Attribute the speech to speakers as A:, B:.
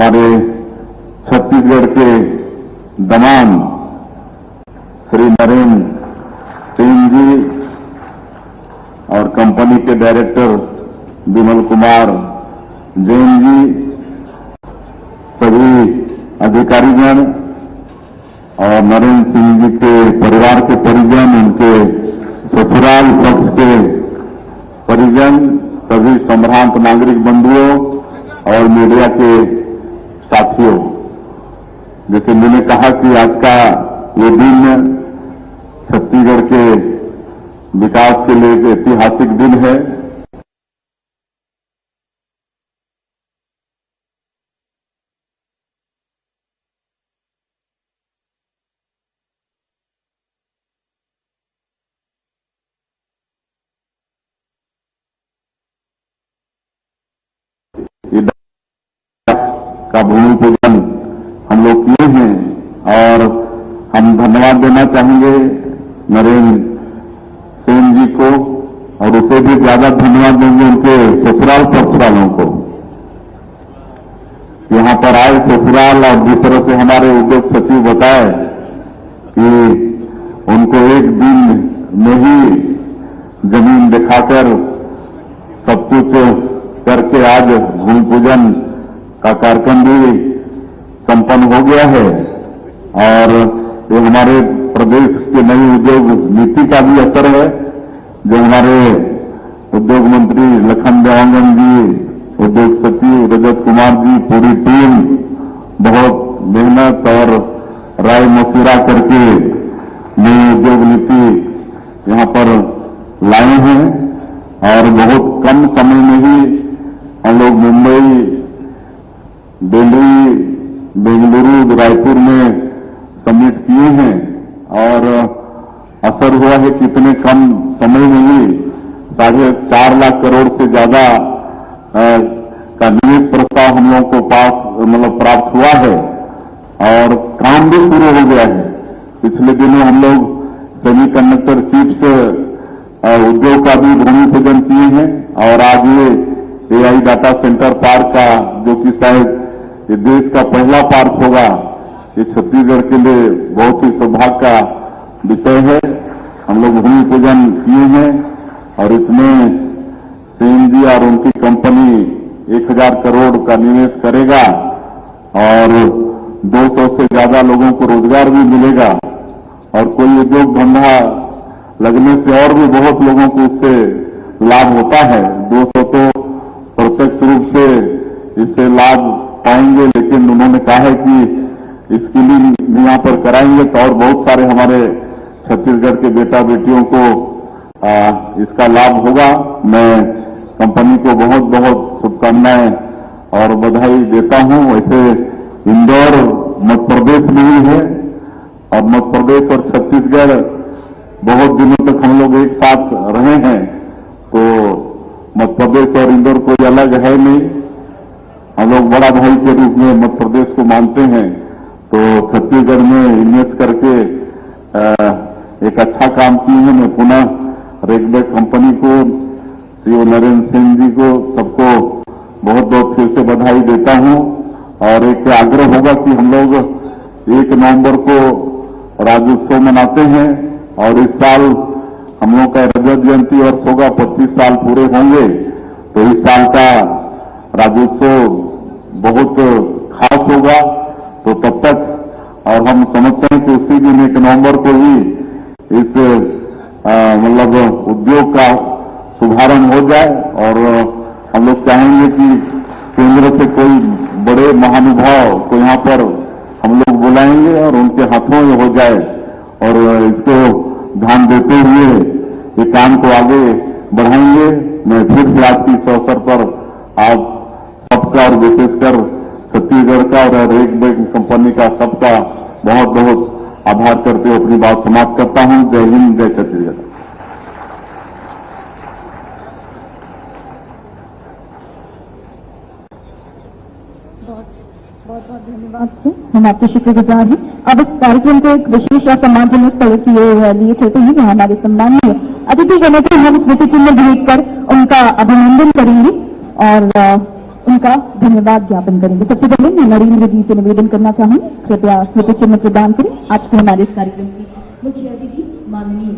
A: हमारे छत्तीसगढ़ के दमान श्री नरेंद्र सिंह जी और कंपनी के डायरेक्टर विमल कुमार जैन जी, सभी अधिकारीगण और नरेंद्र सिंह जी के परिवार के परिजन, उनके ससुराल पक्ष के परिजन, सभी संभ्रांत नागरिक बंधुओं और मीडिया के साथियों, जैसे मैंने कहा कि आज का ये दिन छत्तीसगढ़ के विकास के लिए एक ऐतिहासिक दिन है। का भूमि पूजन हम लोग किए हैं और हम धन्यवाद देना चाहेंगे नरेंद्र सिंह जी को, और उसे भी ज्यादा धन्यवाद देंगे उनके ससुराल पक्ष वालों को। यहां पर आए ससुराल और जिस तरह से हमारे उद्योग सचिव बताए कि उनको एक दिन में ही जमीन दिखाकर सब कुछ करके आज भूमि पूजन का कार्यक्रम भी संपन्न हो गया है। और ये हमारे प्रदेश के नई उद्योग नीति का भी असर है, जो हमारे उद्योग मंत्री लखन देवांगन जी, उद्योग सचिव रजत कुमार जी, पूरी टीम बहुत मेहनत और राय मशविरा करके नई उद्योग नीति यहां पर लाए हैं और बहुत कम समय में ही हम लोग मुंबई, दिल्ली, बेंगलुरु, रायपुर में सबमिट किए हैं और असर हुआ है कि इतने कम समय में ही 4.5 लाख करोड़ से ज्यादा का निवेश प्रस्ताव हम लोगों को प्राप्त हुआ है और काम भी शुरू हो गया है। पिछले दिनों हम लोग सेमीकंडक्टर चिप्स उद्योग का भी भूमि पूजन किए हैं और आज ये AI डाटा सेंटर पार्क का, जो कि शायद ये देश का पहला पार्क होगा, ये छत्तीसगढ़ के लिए बहुत ही सौभाग्य का विषय है। हम लोग भूमि पूजन किए हैं और इसमें सिंह जी और उनकी कंपनी 1000 करोड़ का निवेश करेगा और 200 से ज्यादा लोगों को रोजगार भी मिलेगा और कोई उद्योग धंधा लगने से और भी बहुत लोगों को उससे लाभ होता है। 200 तो प्रत्यक्ष रूप से इससे लाभ पाएंगे, लेकिन उन्होंने कहा है कि स्किलिंग यहाँ पर कराएंगे तो और बहुत सारे हमारे छत्तीसगढ़ के बेटा बेटियों को इसका लाभ होगा। मैं कंपनी को बहुत बहुत शुभकामनाएं और बधाई देता हूं। वैसे इंदौर मध्य प्रदेश में ही है और मध्य प्रदेश और छत्तीसगढ़ बहुत दिनों तक हम लोग एक साथ रहे हैं, तो मध्य प्रदेश और इंदौर कोई अलग है नहीं। हम लोग बड़ा भाई के रूप में मध्य प्रदेश को मानते हैं, तो छत्तीसगढ़ में इन्वेस्ट करके एक अच्छा काम किए हैं। मैं पुनः रेगबैक कंपनी को, सीओ नरेंद्र सिंह जी को, सबको बहुत बहुत फिर से बधाई देता हूं और एक आग्रह होगा कि हम लोग 1 नवंबर को राज्योत्सव मनाते हैं और इस साल हम लोग का रजत जयंती वर्ष होगा, 25 साल पूरे होंगे, तो इस साल का राज्योत्सव बहुत खास होगा। तो तब तक, और हम समझते हैं कि उसी दिन 1 नवंबर को ही इस उद्योग का शुभारंभ हो जाए और हम लोग चाहेंगे कि केंद्र से कोई बड़े महानुभाव को यहाँ पर हम लोग बुलाएंगे और उनके हाथों में हो जाए और इसको ध्यान देते हुए ये काम को आगे बढ़ाएंगे। मैं फिर से आज इस अवसर पर आप सबका और विशेषकर छत्तीसगढ़ का और रेगबैक कंपनी का सबका बहुत बहुत आभार करते हुए अपनी बात समाप्त करता हूं। जय हिंद, जय छत्तीसगढ़।
B: बहुत बहुत धन्यवाद से हम आपके शुक्रगुजार हैं। अब इस कार्यक्रम को एक विशेष और सम्मानजनक स्थल के लिए चलते हैं, जहां हमारे सम्मानीय अतिथि गणों को हम स्मृति चिन्ह भेंट कर उनका अभिनंदन करेंगे और उनका धन्यवाद ज्ञापन करेंगे। सबसे पहले मैं नरेंद्र जी से निवेदन करना चाहूंगी, कृपया स्मृति चिन्ह प्रदान करें। आज के हमारे इस कार्यक्रम की मुख्य अतिथि माननीय